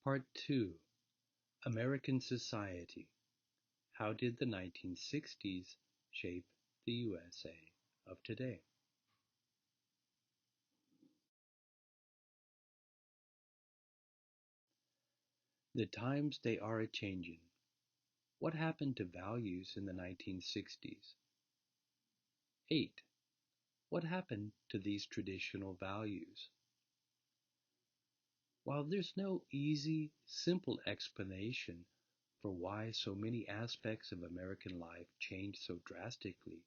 Part 2: American Society. How did the 1960s shape the USA of today? The times they are a-changin'. What happened to values in the 1960s? 8. What happened to these traditional values? While there's no easy, simple explanation for why so many aspects of American life changed so drastically,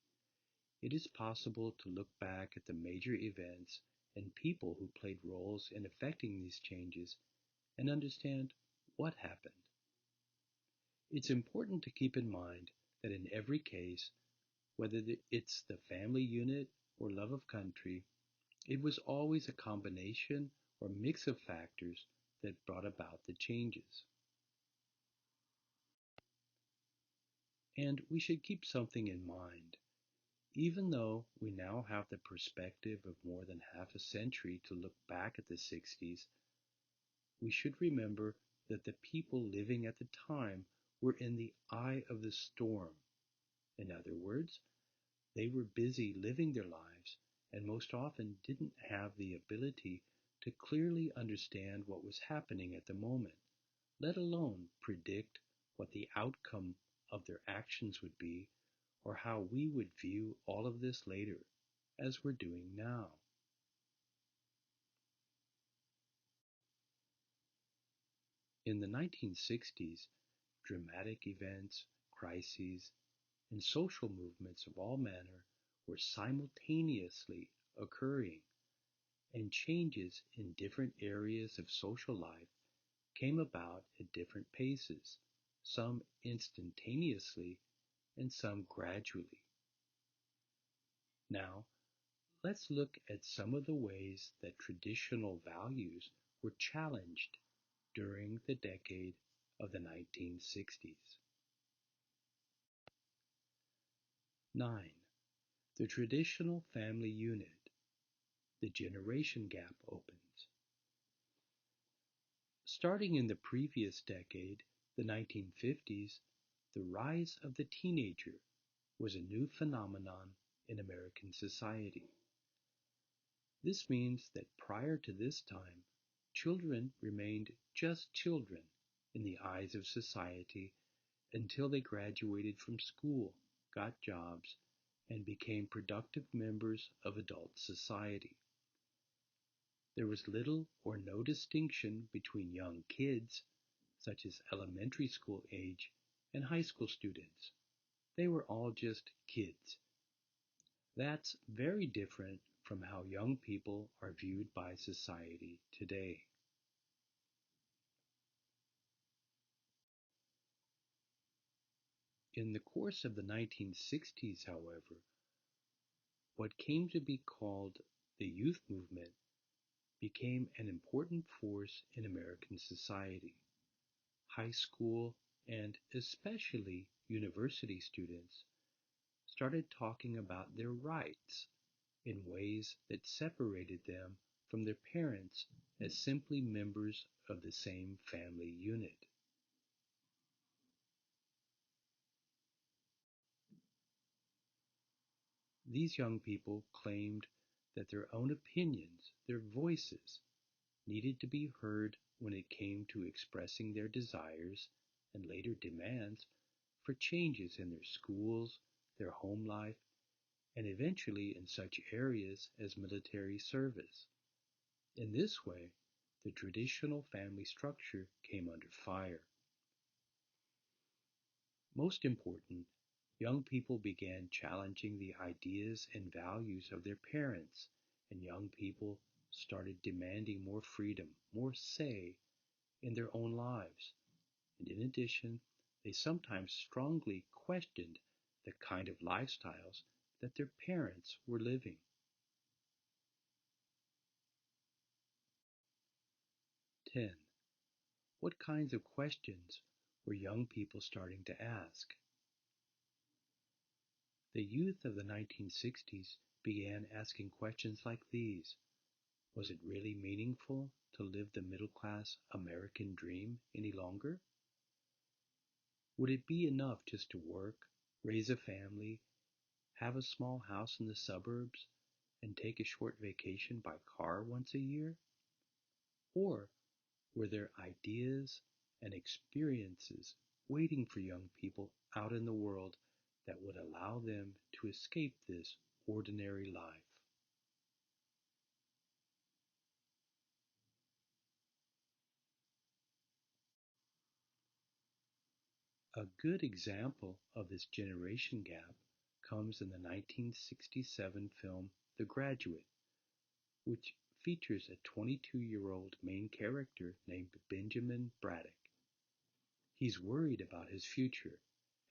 it is possible to look back at the major events and people who played roles in effecting these changes and understand what happened. It's important to keep in mind that in every case, whether it's the family unit or love of country, it was always a combination or mix of factors that brought about the changes. And we should keep something in mind. Even though we now have the perspective of more than half a century to look back at the 60s, we should remember that the people living at the time were in the eye of the storm. In other words, they were busy living their lives and most often didn't have the ability to clearly understand what was happening at the moment, let alone predict what the outcome of their actions would be or how we would view all of this later, as we're doing now. In the 1960s, dramatic events, crises, and social movements of all manner were simultaneously occurring, and changes in different areas of social life came about at different paces, some instantaneously and some gradually. Now, let's look at some of the ways that traditional values were challenged during the decade of the 1960s. 9. The traditional family unit. The generation gap opens. Starting in the previous decade, the 1950s, the rise of the teenager was a new phenomenon in American society. This means that prior to this time, children remained just children in the eyes of society until they graduated from school, got jobs, and became productive members of adult society. There was little or no distinction between young kids, such as elementary school age, and high school students. They were all just kids. That's very different from how young people are viewed by society today. In the course of the 1960s, however, what came to be called the youth movement became an important force in American society. High school and especially university students started talking about their rights in ways that separated them from their parents as simply members of the same family unit. These young people claimed that their own opinions, their voices, needed to be heard when it came to expressing their desires and later demands for changes in their schools, their home life, and eventually in such areas as military service. In this way, the traditional family structure came under fire. Most important, young people began challenging the ideas and values of their parents, and young people started demanding more freedom, more say in their own lives. And in addition, they sometimes strongly questioned the kind of lifestyles that their parents were living. 10. What kinds of questions were young people starting to ask? The youth of the 1960s began asking questions like these. Was it really meaningful to live the middle-class American dream any longer? Would it be enough just to work, raise a family, have a small house in the suburbs, and take a short vacation by car once a year? Or were there ideas and experiences waiting for young people out in the world that would allow them to escape this ordinary life? A good example of this generation gap comes in the 1967 film The Graduate, which features a 22-year-old main character named Benjamin Braddock. He's worried about his future,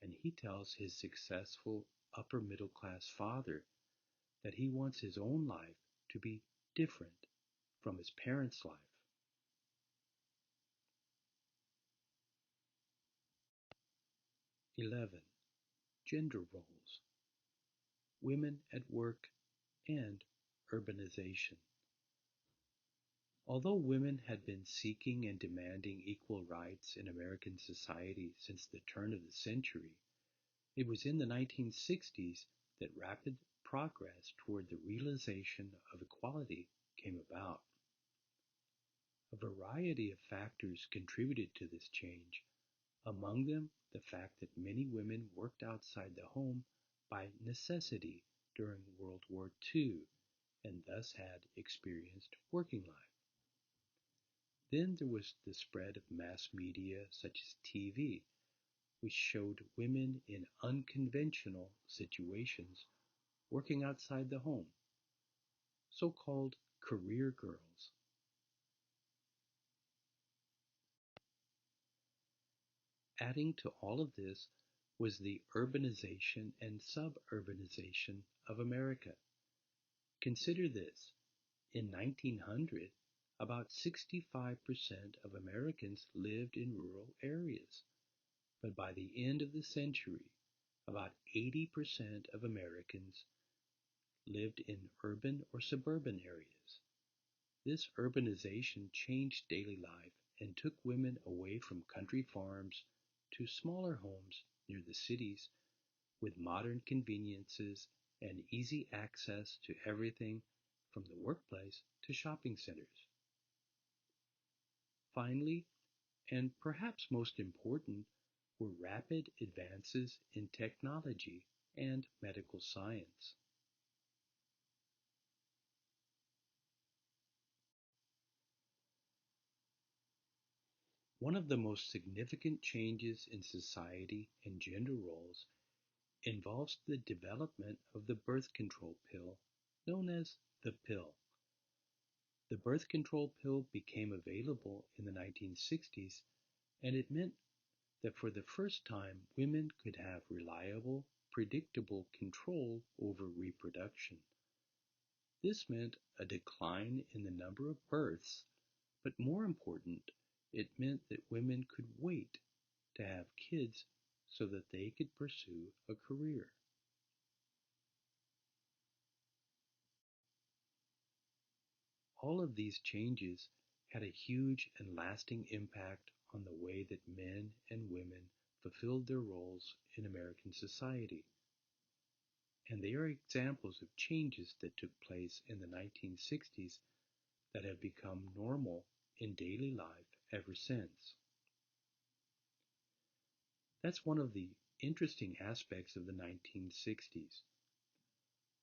and he tells his successful upper middle class father that he wants his own life to be different from his parents' life. 11. Gender roles, women at work, and urbanization. Although women had been seeking and demanding equal rights in American society since the turn of the century, it was in the 1960s that rapid progress toward the realization of equality came about. A variety of factors contributed to this change, among them the fact that many women worked outside the home by necessity during World War II and thus had experienced working life. Then there was the spread of mass media such as TV, which showed women in unconventional situations working outside the home, so-called career girls. Adding to all of this was the urbanization and suburbanization of America. Consider this: in 1900, about 65% of Americans lived in rural areas, but by the end of the century, about 80% of Americans lived in urban or suburban areas. This urbanization changed daily life and took women away from country farms to smaller homes near the cities with modern conveniences and easy access to everything from the workplace to shopping centers. Finally, and perhaps most important, were rapid advances in technology and medical science. One of the most significant changes in society and gender roles involves the development of the birth control pill, known as the pill. The birth control pill became available in the 1960s, and it meant that for the first time women could have reliable, predictable control over reproduction. This meant a decline in the number of births, but more important, it meant that women could wait to have kids so that they could pursue a career. All of these changes had a huge and lasting impact on the way that men and women fulfilled their roles in American society. And they are examples of changes that took place in the 1960s that have become normal in daily life ever since. That's one of the interesting aspects of the 1960s.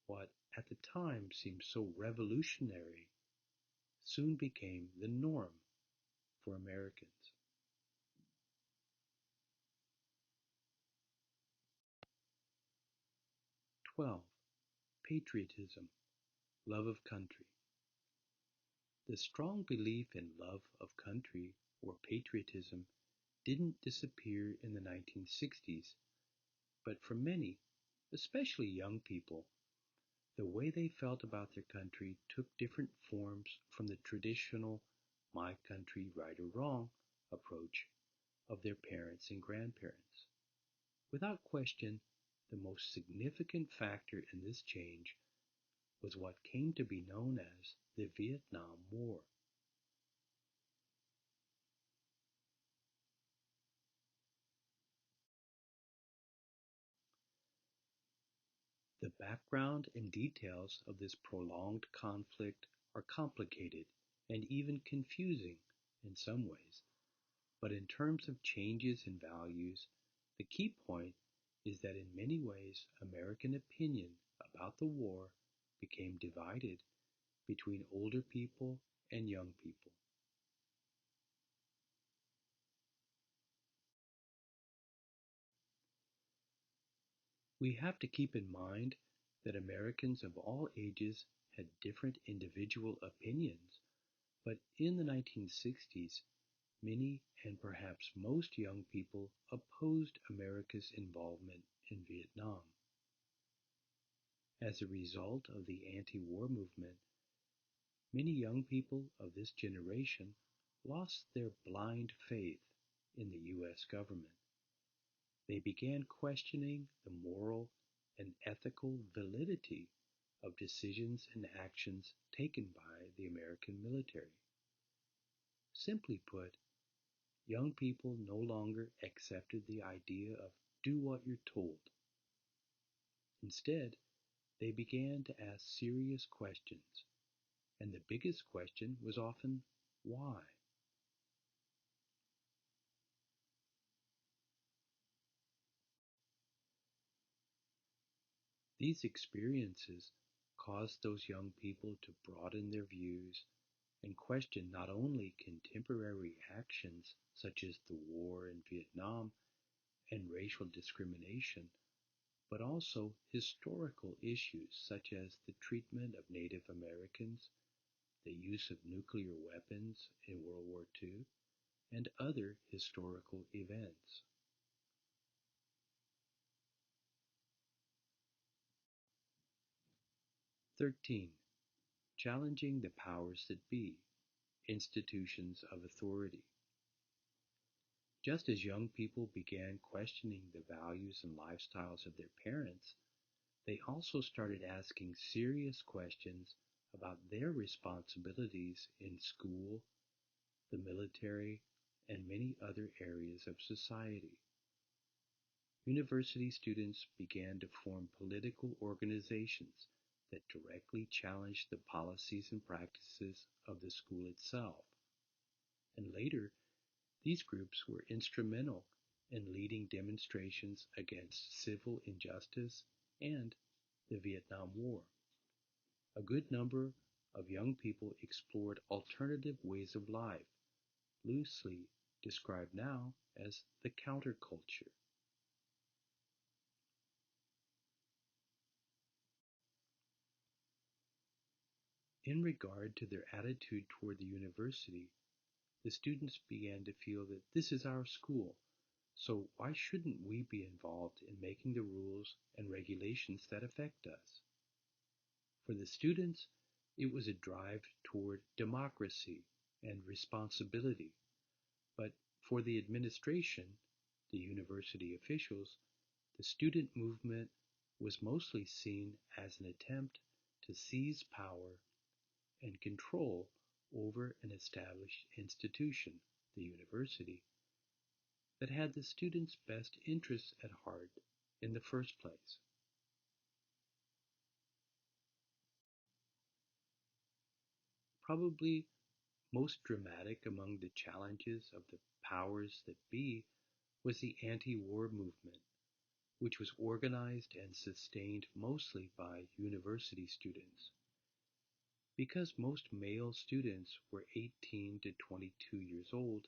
What at the time seemed so revolutionary soon became the norm for Americans. 12. Patriotism, love of country. The strong belief in love of country or patriotism didn't disappear in the 1960s, but for many, especially young people, the way they felt about their country took different forms from the traditional my country right or wrong approach of their parents and grandparents. Without question, the most significant factor in this change was what came to be known as the Vietnam War. The background and details of this prolonged conflict are complicated and even confusing in some ways, but in terms of changes in values, the key point is that in many ways American opinion about the war became divided between older people and young people. We have to keep in mind that Americans of all ages had different individual opinions, but in the 1960s, many and perhaps most young people opposed America's involvement in Vietnam. As a result of the anti-war movement, many young people of this generation lost their blind faith in the U.S. government. They began questioning the moral and ethical validity of decisions and actions taken by the American military. Simply put, young people no longer accepted the idea of do what you're told. Instead, they began to ask serious questions, and the biggest question was often why? These experiences caused those young people to broaden their views and question not only contemporary actions such as the war in Vietnam and racial discrimination, but also historical issues such as the treatment of Native Americans, the use of nuclear weapons in World War II, and other historical events. 13. Challenging the powers that be, institutions of authority. Just as young people began questioning the values and lifestyles of their parents, they also started asking serious questions about their responsibilities in school, the military, and many other areas of society. University students began to form political organizations that directly challenged the policies and practices of the school itself. And later, these groups were instrumental in leading demonstrations against civil injustice and the Vietnam War. A good number of young people explored alternative ways of life, loosely described now as the counterculture. In regard to their attitude toward the university, the students began to feel that this is our school, so why shouldn't we be involved in making the rules and regulations that affect us? For the students, it was a drive toward democracy and responsibility, but for the administration, the university officials, the student movement was mostly seen as an attempt to seize power and control over an established institution, the university, that had the students' best interests at heart in the first place. Probably most dramatic among the challenges of the powers that be was the anti-war movement, which was organized and sustained mostly by university students. Because most male students were 18 to 22 years old,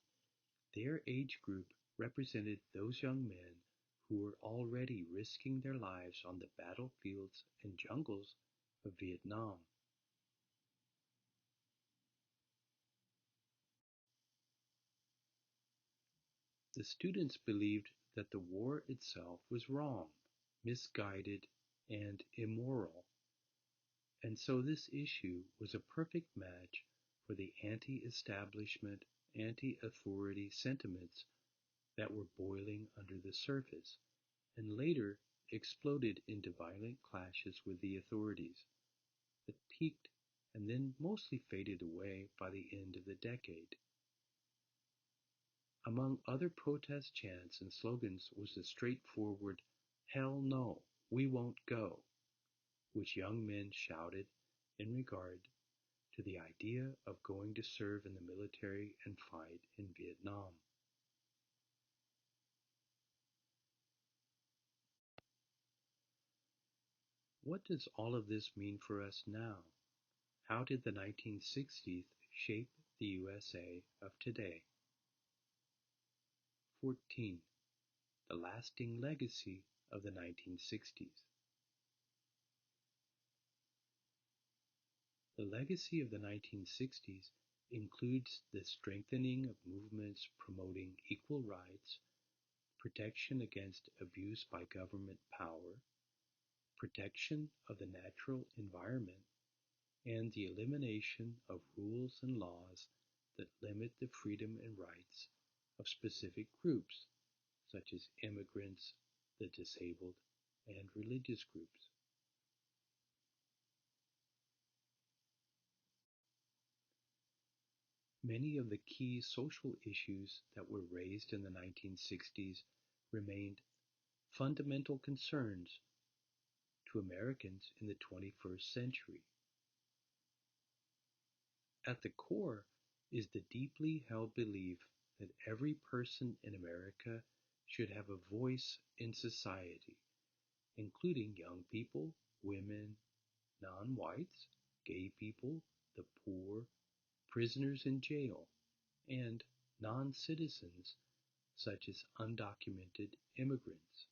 their age group represented those young men who were already risking their lives on the battlefields and jungles of Vietnam. The students believed that the war itself was wrong, misguided, and immoral, and so this issue was a perfect match for the anti-establishment, anti-authority sentiments that were boiling under the surface and later exploded into violent clashes with the authorities that peaked and then mostly faded away by the end of the decade. Among other protest chants and slogans was the straightforward, "Hell no, we won't go," which young men shouted in regard to the idea of going to serve in the military and fight in Vietnam. What does all of this mean for us now? How did the 1960s shape the USA of today? 14. The lasting legacy of the 1960s. The legacy of the 1960s includes the strengthening of movements promoting equal rights, protection against abuse by government power, protection of the natural environment, and the elimination of rules and laws that limit the freedom and rights of specific groups, such as immigrants, the disabled, and religious groups. Many of the key social issues that were raised in the 1960s remained fundamental concerns to Americans in the 21st century. At the core is the deeply held belief that every person in America should have a voice in society, including young people, women, non-whites, gay people, the poor, prisoners in jail, and non-citizens such as undocumented immigrants.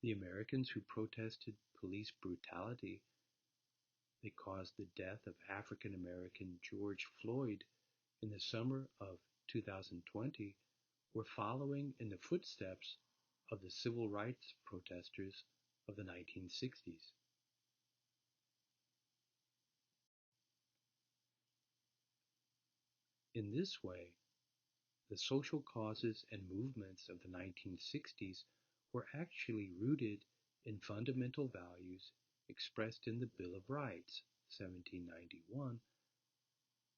The Americans who protested police brutality that caused the death of African American George Floyd in the summer of 2020 were following in the footsteps of the civil rights protesters of the 1960s. In this way, the social causes and movements of the 1960s were actually rooted in fundamental values expressed in the Bill of Rights, 1791,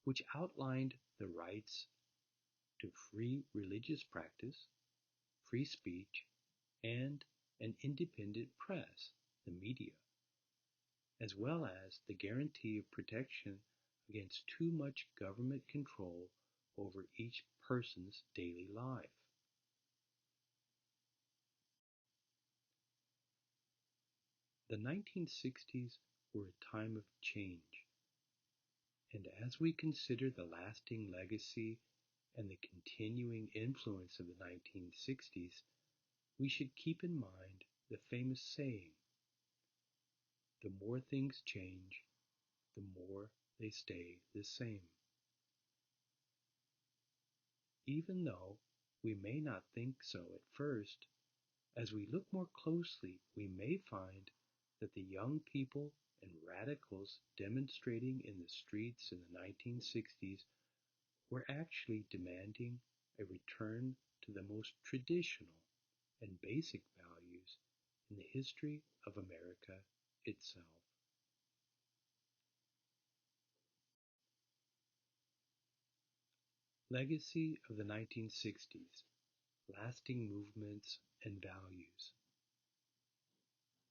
which outlined the rights to free religious practice, free speech, and an independent press, the media, as well as the guarantee of protection against too much government control over each person's daily life. The 1960s were a time of change, and as we consider the lasting legacy and the continuing influence of the 1960s, we should keep in mind the famous saying, "The more things change, the more they stay the same." Even though we may not think so at first, as we look more closely, we may find that the young people and radicals demonstrating in the streets in the 1960s were actually demanding a return to the most traditional and basic values in the history of America itself. Legacy of the 1960s, lasting movements and values.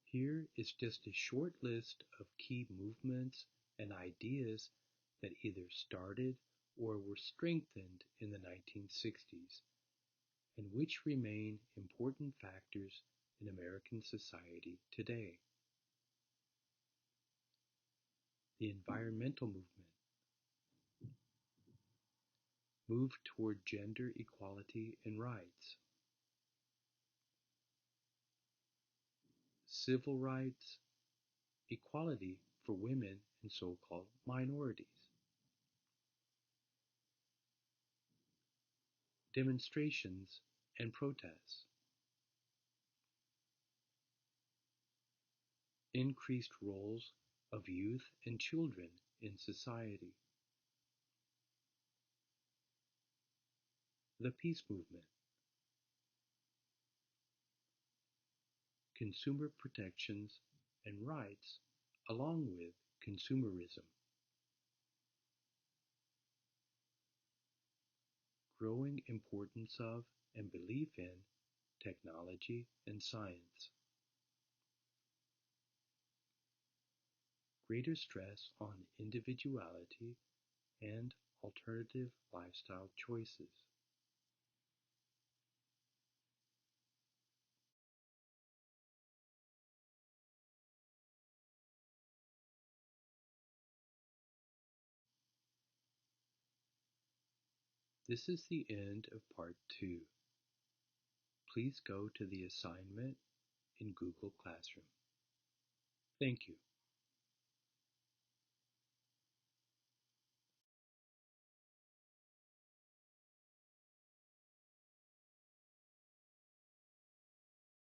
Here is just a short list of key movements and ideas that either started or were strengthened in the 1960s, and which remain important factors in American society today. The environmental movement moved toward gender equality and rights. Civil rights, equality for women and so-called minorities. Demonstrations and protests. Increased roles of youth and children in society. The peace movement. Consumer protections and rights along with consumerism. growing importance of and belief in technology and science, greater stress on individuality and alternative lifestyle choices. This is the end of part 2. Please go to the assignment in Google Classroom. Thank you.